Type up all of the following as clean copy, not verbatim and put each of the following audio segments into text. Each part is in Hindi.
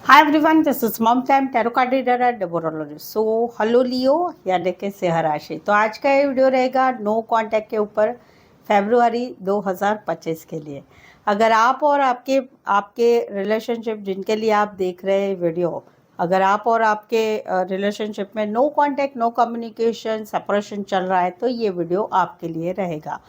Hi everyone, this is Mom Time Tarot Card Reader and Numerologist. So, hello लियो यानी कि सिंह राशि। तो आज का ये वीडियो रहेगा नो कांटेक्ट के ऊपर फरवरी 2025 के लिए। अगर आप और आपके आपके रिलेशनशिप जिनके लिए आप देख रहे हैं वीडियो, अगर आप और आपके रिलेशनशिप में no contact, no communication, separation चल रहा है तो ये वीडियो आपके लिए रहेगा।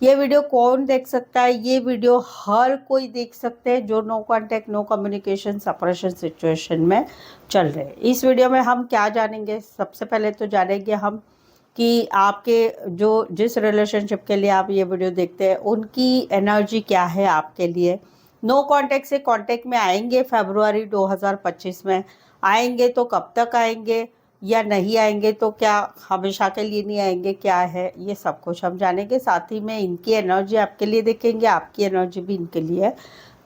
ये वीडियो कौन देख सकता है? ये वीडियो हर कोई देख सकते हैं जो no contact, no communication, separation situation में चल रहे हैं। इस वीडियो में हम क्या जानेंगे? सबसे पहले तो जानेंगे हम कि आपके जो जिस रिलेशनशिप के लिए आप ये वीडियो देखते हैं उनकी एनर्जी क्या है आपके लिए। नो कांटेक्ट से कांटेक्ट में आएंगे फरवरी 2025 में, आएंगे तो कब तक आएंगे या नहीं आएंगे, तो क्या हमेशा के लिए नहीं आएंगे, क्या है ये सब कुछ हम जानेंगे। साथ ही में इनकी एनर्जी आपके लिए देखेंगे, आपकी एनर्जी भी इनके लिए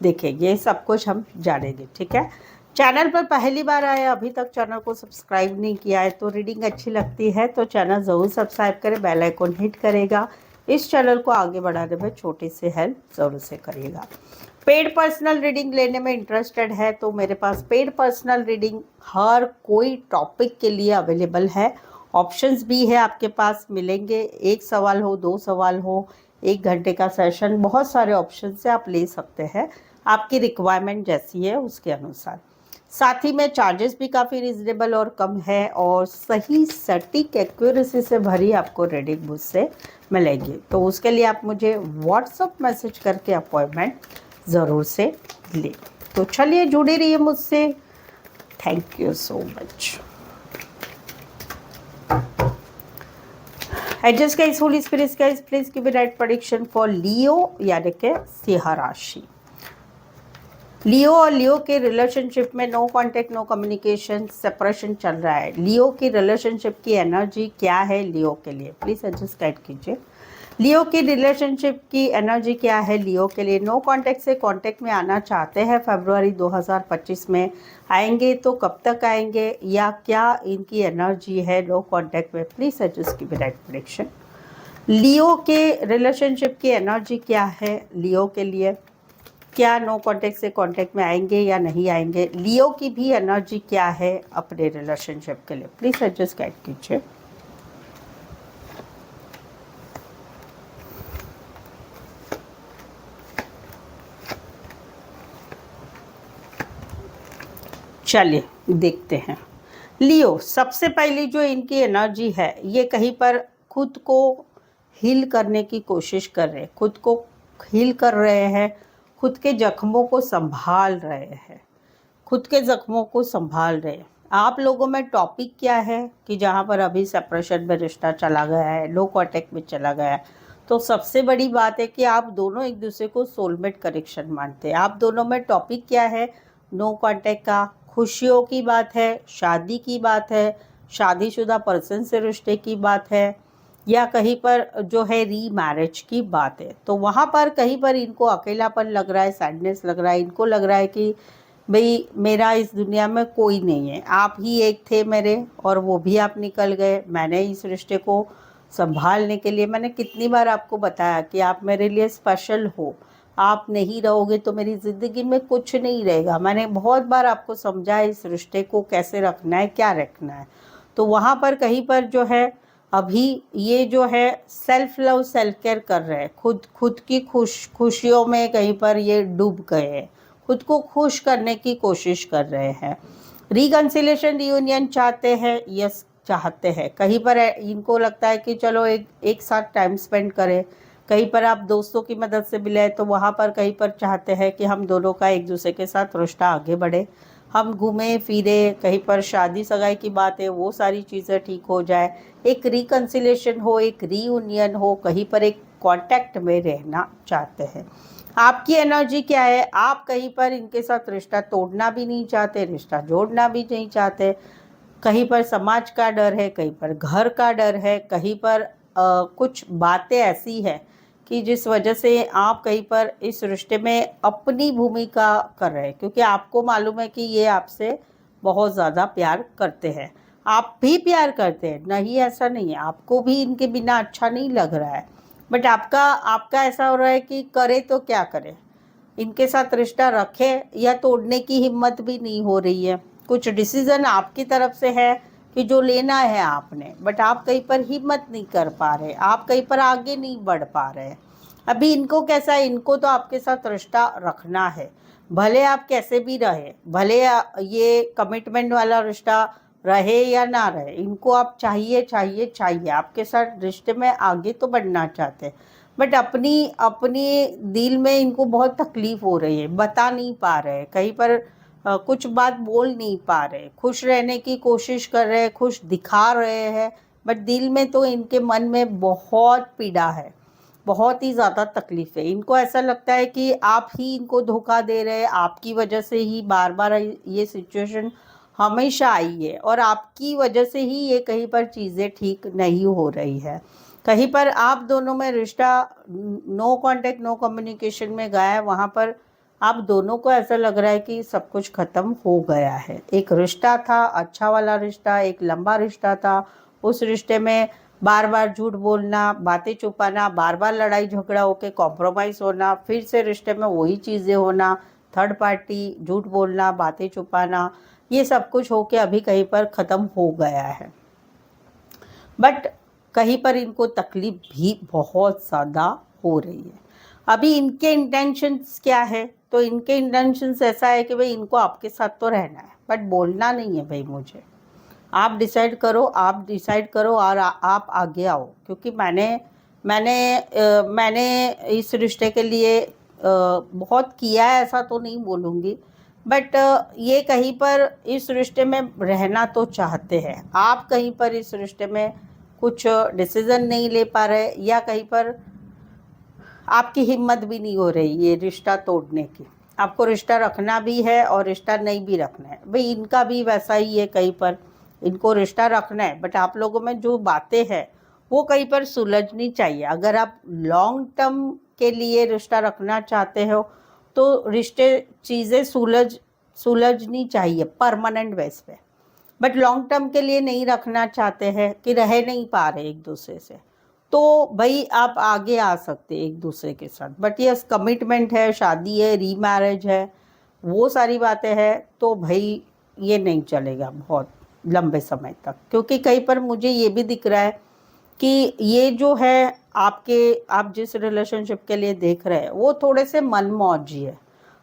देखेंगे, ये सब कुछ हम जानेंगे। ठीक है, चैनल पर पहली बार आए, अभी तक चैनल को सब्सक्राइब नहीं किया है तो रीडिंग अच्छी लगती है तो चैनल ज़रूर सब्सक्राइब करें, बेल आइकन हिट करेगा। इस चैनल को आगे बढ़ाने में छोटी सी हेल्प ज़रूर से करिएगा। पेड पर्सनल रीडिंग लेने में इंटरेस्टेड है तो मेरे पास पेड पर्सनल रीडिंग हर कोई टॉपिक के लिए अवेलेबल है। ऑप्शंस भी है आपके पास, मिलेंगे। एक सवाल हो, दो सवाल हो, 1 घंटे का सेशन, बहुत सारे ऑप्शन से आप ले सकते हैं, आपकी रिक्वायरमेंट जैसी है उसके अनुसार। साथ ही में चार्जेस भी काफ़ी रिजनेबल और कम है और सही सटीक एक्यूरेसी से भरी आपको रीडिंग मुझसे मिलेगी। तो उसके लिए आप मुझे व्हाट्सअप मैसेज करके अपॉइंटमेंट ज़रूर से ले। तो चलिए जुड़े रहिए मुझसे। Thank you so much. Adjust guys, holy spirits guys, please give me right prediction for Leo यानी कि सिंह राशि। लियो और लियो के रिलेशनशिप में no contact, no communication, separation चल रहा है। लियो की रिलेशनशिप की एनर्जी क्या है लियो के लिए, प्लीज एडजस्ट गाइड कीजिए। लियो की रिलेशनशिप की एनर्जी क्या है लियो के लिए? नो कांटेक्ट से कांटेक्ट में आना चाहते हैं फरवरी 2025 में, आएंगे तो कब तक आएंगे या क्या इनकी एनर्जी है नो कांटेक्ट में? Please adjust give right prediction. Leo के रिलेशनशिप की एनर्जी क्या है लियो के लिए? क्या नो कांटेक्ट से कांटेक्ट में आएंगे या नहीं आएंगे? लियो की भी एनर्जी क्या है अपने रिलेशनशिप के लिए? प्लीज एडजस्ट गाइड कीजिए। चलिए देखते हैं। लियो, सबसे पहली जो इनकी एनर्जी है ये कहीं पर खुद को हील करने की कोशिश कर रहे हैं, खुद को हील कर रहे हैं, खुद के जख्मों को संभाल रहे हैं, खुद के जख्मों को संभाल रहे हैं। आप लोगों में टॉपिक क्या है कि जहाँ पर अभी सेपरेशन में रिश्ता चला गया है, लो कांटेक्ट में चला गया है, तो सबसे बड़ी बात है कि आप दोनों एक दूसरे को सोलमेट कनेक्शन मानते हैं। आप दोनों में टॉपिक क्या है नो कांटेक्ट का? खुशियों की बात है, शादी की बात है, शादीशुदा पर्सन से रिश्ते की बात है, या कहीं पर जो है री मैरिज की बात है। तो वहाँ पर कहीं पर इनको अकेलापन लग रहा है, सैडनेस लग रहा है, इनको लग रहा है कि भाई मेरा इस दुनिया में कोई नहीं है, आप ही एक थे मेरे और वो भी आप निकल गए। मैंने इस रिश्ते को संभालने के लिए, मैंने कितनी बार आपको बताया कि आप मेरे लिए स्पेशल हो, आप नहीं रहोगे तो मेरी ज़िंदगी में कुछ नहीं रहेगा। मैंने बहुत बार आपको समझाया इस रिश्ते को कैसे रखना है, क्या रखना है। तो वहाँ पर कहीं पर जो है अभी ये जो है सेल्फ लव, सेल्फ केयर कर रहे हैं, खुद की खुशियों में कहीं पर ये डूब गए हैं, खुद को खुश करने की कोशिश कर रहे हैं। रिकन्सिलेशन, रियूनियन चाहते हैं, यस चाहते हैं। कहीं पर इनको लगता है कि चलो एक साथ टाइम स्पेंड करें, कहीं पर आप दोस्तों की मदद से मिले तो वहाँ पर कहीं पर चाहते हैं कि हम दोनों का एक दूसरे के साथ रिश्ता आगे बढ़े, हम घूमे फिरे, कहीं पर शादी सगाई की बात है वो सारी चीज़ें ठीक हो जाए, एक रिकन्सिलेशन हो, एक रीयूनियन हो, कहीं पर एक कांटेक्ट में रहना चाहते हैं। आपकी एनर्जी क्या है? आप कहीं पर इनके साथ रिश्ता तोड़ना भी नहीं चाहते, रिश्ता जोड़ना भी नहीं चाहते। कहीं पर समाज का डर है, कहीं पर घर का डर है, कहीं पर कुछ बातें ऐसी हैं कि जिस वजह से आप कहीं पर इस रिश्ते में अपनी भूमिका कर रहे हैं, क्योंकि आपको मालूम है कि ये आपसे बहुत ज़्यादा प्यार करते हैं, आप भी प्यार करते हैं, नहीं ऐसा नहीं है, आपको भी इनके बिना अच्छा नहीं लग रहा है, बट आपका ऐसा हो रहा है कि करे तो क्या करे, इनके साथ रिश्ता रखे या तोड़ने की हिम्मत भी नहीं हो रही है। कुछ डिसीजन आपकी तरफ से है कि जो लेना है आपने, बट आप कहीं पर हिम्मत नहीं कर पा रहे, आप कहीं पर आगे नहीं बढ़ पा रहे। अभी इनको कैसा है, इनको तो आपके साथ रिश्ता रखना है, भले आप कैसे भी रहे, भले ये कमिटमेंट वाला रिश्ता रहे या ना रहे, इनको आप चाहिए चाहिए चाहिए, आपके साथ रिश्ते में आगे तो बढ़ना चाहते हैं, बट अपनी अपनी दिल में इनको बहुत तकलीफ हो रही है, बता नहीं पा रहे, कहीं पर कुछ बात बोल नहीं पा रहे, खुश रहने की कोशिश कर रहे हैं, खुश दिखा रहे हैं, बट दिल में तो इनके मन में बहुत पीड़ा है, बहुत ही ज़्यादा तकलीफ है। इनको ऐसा लगता है कि आप ही इनको धोखा दे रहे हैं, आपकी वजह से ही बार बार ये सिचुएशन हमेशा आई है, और आपकी वजह से ही ये कहीं पर चीज़ें ठीक नहीं हो रही है। कहीं पर आप दोनों में रिश्ता नो कांटेक्ट नो कम्युनिकेशन में गया है, वहाँ पर आप दोनों को ऐसा लग रहा है कि सब कुछ ख़त्म हो गया है। एक रिश्ता था, अच्छा वाला रिश्ता, एक लंबा रिश्ता था, उस रिश्ते में बार बार झूठ बोलना, बातें छुपाना, बार बार लड़ाई झगड़ा होकर कॉम्प्रोमाइज़ होना, फिर से रिश्ते में वही चीज़ें होना, थर्ड पार्टी, झूठ बोलना, बातें छुपाना, ये सब कुछ होके अभी कहीं पर ख़त्म हो गया है। बट कहीं पर इनको तकलीफ भी बहुत ज़्यादा हो रही है। अभी इनके इंटेंशंस क्या है, तो इनके इंटेंशंस ऐसा है कि भाई इनको आपके साथ तो रहना है, बट बोलना नहीं है भाई मुझे, आप डिसाइड करो, आप डिसाइड करो और आप आगे आओ, क्योंकि मैंने इस रिश्ते के लिए बहुत किया है, ऐसा तो नहीं बोलूँगी, बट ये कहीं पर इस रिश्ते में रहना तो चाहते हैं, आप कहीं पर इस रिश्ते में कुछ डिसीज़न नहीं ले पा रहे, या कहीं पर आपकी हिम्मत भी नहीं हो रही ये रिश्ता तोड़ने की। आपको रिश्ता रखना भी है और रिश्ता नहीं भी रखना है, भाई इनका भी वैसा ही है, कहीं पर इनको रिश्ता रखना है, बट आप लोगों में जो बातें हैं वो कहीं पर सुलझनी चाहिए। अगर आप लॉन्ग टर्म के लिए रिश्ता रखना चाहते हो तो रिश्ते चीज़ें सुलझनी चाहिए परमानेंट बेस पे, बट लॉन्ग टर्म के लिए नहीं रखना चाहते हैं कि रह नहीं पा रहे एक दूसरे से, तो भाई आप आगे आ सकते एक दूसरे के साथ, बट ये कमिटमेंट है, शादी है, रीमैरिज है, वो सारी बातें हैं, तो भाई ये नहीं चलेगा बहुत लंबे समय तक, क्योंकि कहीं पर मुझे ये भी दिख रहा है कि ये जो है आप जिस रिलेशनशिप के लिए देख रहे हैं वो थोड़े से मनमौजी है,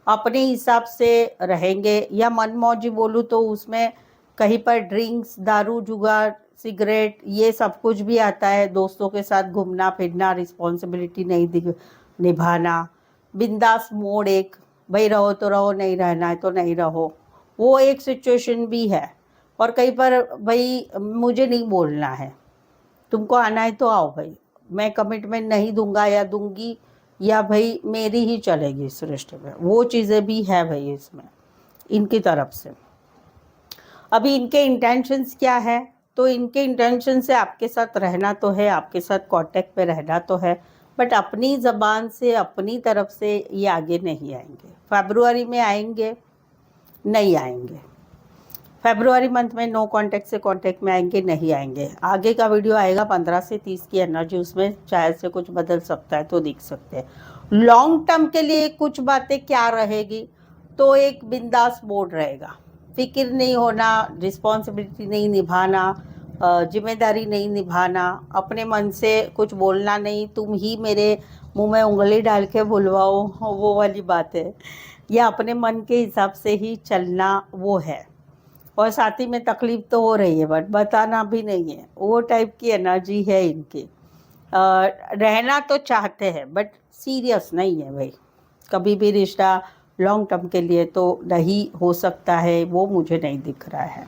अपने हिसाब से रहेंगे, या मनमौजी बोलूँ तो उसमें कहीं पर ड्रिंक्स, दारू, जुगार, सिगरेट, ये सब कुछ भी आता है, दोस्तों के साथ घूमना फिरना, रिस्पॉन्सिबिलिटी नहीं निभाना, बिंदास मोड, एक भाई रहो तो रहो, नहीं रहना है तो नहीं रहो, वो एक सिचुएशन भी है। और कहीं पर भाई मुझे नहीं बोलना है, तुमको आना है तो आओ भाई, मैं कमिटमेंट नहीं दूंगा या दूंगी, या भाई मेरी ही चलेगी इस रिश्ते में, वो चीज़ें भी है भाई इसमें इनकी तरफ से। अभी इनके इंटेंशंस क्या है, तो इनके इंटेंशन से आपके साथ रहना तो है, आपके साथ कांटेक्ट पे रहना तो है, बट अपनी ज़बान से, अपनी तरफ से ये आगे नहीं आएंगे। फरवरी में आएंगे, नहीं आएंगे, फरवरी मंथ में नो कांटेक्ट से कांटेक्ट में आएंगे, नहीं आएंगे। आगे का वीडियो आएगा 15 से 30 की एनर्जी, उसमें शायद से कुछ बदल सकता है, तो दिख सकते हैं। लॉन्ग टर्म के लिए कुछ बातें क्या रहेगी, तो एक बिंदास मोड रहेगा, फिक्र नहीं होना, रिस्पॉन्सिबिलिटी नहीं निभाना, जिम्मेदारी नहीं निभाना, अपने मन से कुछ बोलना नहीं, तुम ही मेरे मुंह में उंगली डाल के बुलवाओ, वो वाली बात है, या अपने मन के हिसाब से ही चलना, वो है। और साथ ही में तकलीफ तो हो रही है, बट बताना भी नहीं है, वो टाइप की एनर्जी है इनकी। रहना तो चाहते हैं बट सीरियस नहीं है भाई, कभी भी रिश्ता लॉन्ग टर्म के लिए तो नहीं हो सकता है, वो मुझे नहीं दिख रहा है।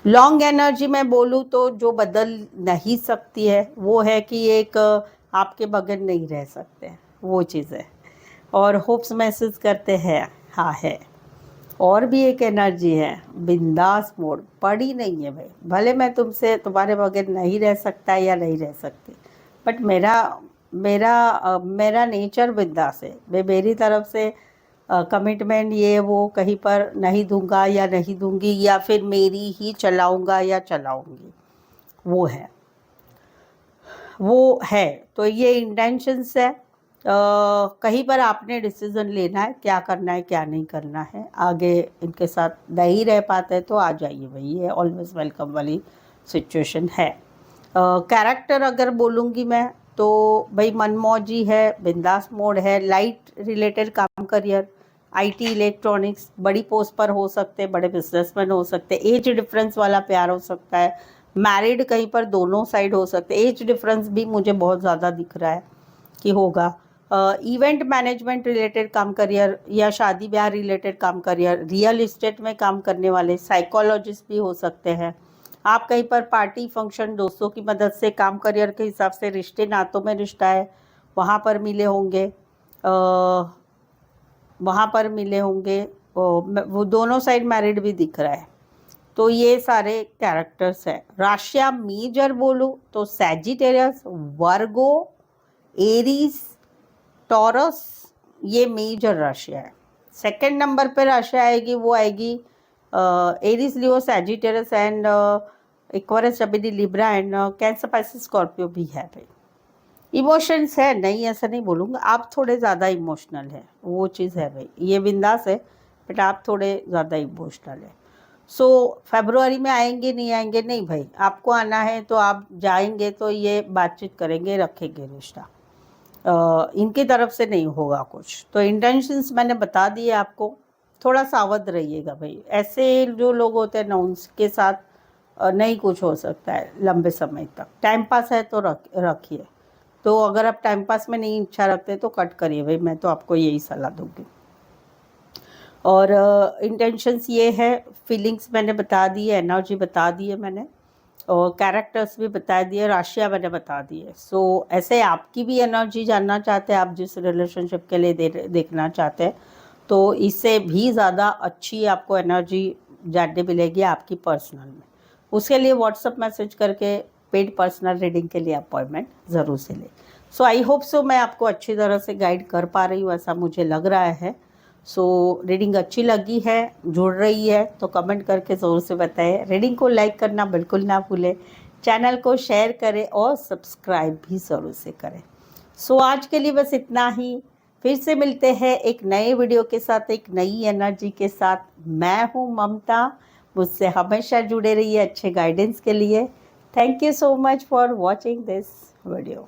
लॉन्ग एनर्जी में बोलूँ तो जो बदल नहीं सकती है वो है कि एक आपके बगैर नहीं रह सकते, वो चीज़ है। और होप्स महसूस करते हैं, हाँ है। और भी एक एनर्जी है, बिंदास मोड, पड़ी नहीं है भाई, भले मैं तुमसे तुम्हारे बगैर नहीं रह सकता या नहीं रह सकती, बट मेरा नेचर बिंदास है, मैं मेरी तरफ से कमिटमेंट ये वो कहीं पर नहीं दूंगा या नहीं दूंगी, या फिर मेरी ही चलाऊंगा या चलाऊंगी, वो है। तो ये इंटेंशंस है, कहीं पर आपने डिसीजन लेना है, क्या करना है क्या नहीं करना है, आगे इनके साथ नहीं रह पाते तो आ जाइए भाई, ये ऑलवेज वेलकम वाली सिचुएशन है। कैरेक्टर अगर बोलूँगी मैं तो भाई मनमौजी है, बिंदास मोड है, लाइट रिलेटेड काम करियर, आईटी इलेक्ट्रॉनिक्स, बड़ी पोस्ट पर हो सकते हैं, बड़े बिजनेसमैन हो सकते हैं, एज डिफरेंस वाला प्यार हो सकता है, मैरिड कहीं पर दोनों साइड हो सकते हैं, एज डिफरेंस भी मुझे बहुत ज़्यादा दिख रहा है कि होगा। इवेंट मैनेजमेंट रिलेटेड काम करियर या शादी ब्याह रिलेटेड काम करियर, रियल इस्टेट में काम करने वाले, साइकोलॉजिस्ट भी हो सकते हैं। आप कहीं पर पार्टी फंक्शन दोस्तों की मदद से काम करियर के हिसाब से रिश्ते नातों में रिश्ता है वहाँ पर मिले होंगे, वहाँ पर मिले होंगे, वो दोनों साइड मैरिड भी दिख रहा है। तो ये सारे कैरेक्टर्स हैं। राशियाँ मेजर बोलूँ तो सैजिटेरियस, वर्गो, एरीज, टॉरस, ये मेजर राशियाँ है। सेकंड नंबर पे राशियाँ आएगी वो आएगी Aries, Leo, Sagittarius and Aquarius, Gemini, Libra and Cancer, Pisces, Scorpio भी है भाई। इमोशंस है, नहीं ऐसा नहीं बोलूँगा, आप थोड़े ज़्यादा इमोशनल हैं, वो चीज़ है भाई, ये बिंदास है बट आप थोड़े ज़्यादा इमोशनल है। सो फरवरी में आएंगे नहीं आएंगे, नहीं भाई, आपको आना है तो आप जाएंगे तो ये बातचीत करेंगे, रखेंगे रिश्ता, इनकी तरफ से नहीं होगा कुछ। तो इंटेंशंस मैंने बता दिए आपको, थोड़ा सावध रहिएगा भाई, ऐसे जो लोग होते हैं ना उनके साथ नहीं कुछ हो सकता है लंबे समय तक। टाइम पास है तो रखिए, तो अगर आप टाइम पास में नहीं इच्छा रखते तो कट करिए भाई, मैं तो आपको यही सलाह दूंगी। और इंटेंशंस ये है, फीलिंग्स मैंने बता दी है, एनर्जी बता दी है मैंने, और कैरेक्टर्स भी बता दिए, राशियाँ मैंने बता दी है। सो ऐसे आपकी भी एनर्जी जानना चाहते हैं, आप जिस रिलेशनशिप के लिए देखना चाहते हैं, तो इससे भी ज़्यादा अच्छी आपको एनर्जी जानने मिलेगी आपकी पर्सनल में। उसके लिए व्हाट्सअप मैसेज करके पेड पर्सनल रीडिंग के लिए अपॉइंटमेंट ज़रूर से लें। सो आई होप सो मैं आपको अच्छी तरह से गाइड कर पा रही हूँ, ऐसा मुझे लग रहा है। सो रीडिंग अच्छी लगी है, जुड़ रही है तो कमेंट करके ज़रूर से बताएं। रीडिंग को लाइक करना बिल्कुल ना भूलें, चैनल को शेयर करें और सब्सक्राइब भी ज़रूर से करें। सो आज के लिए बस इतना ही, फिर से मिलते हैं एक नए वीडियो के साथ, एक नई एनर्जी के साथ। मैं हूँ ममता, मुझसे हमेशा जुड़े रहिए अच्छे गाइडेंस के लिए। Thank you so much for watching this video.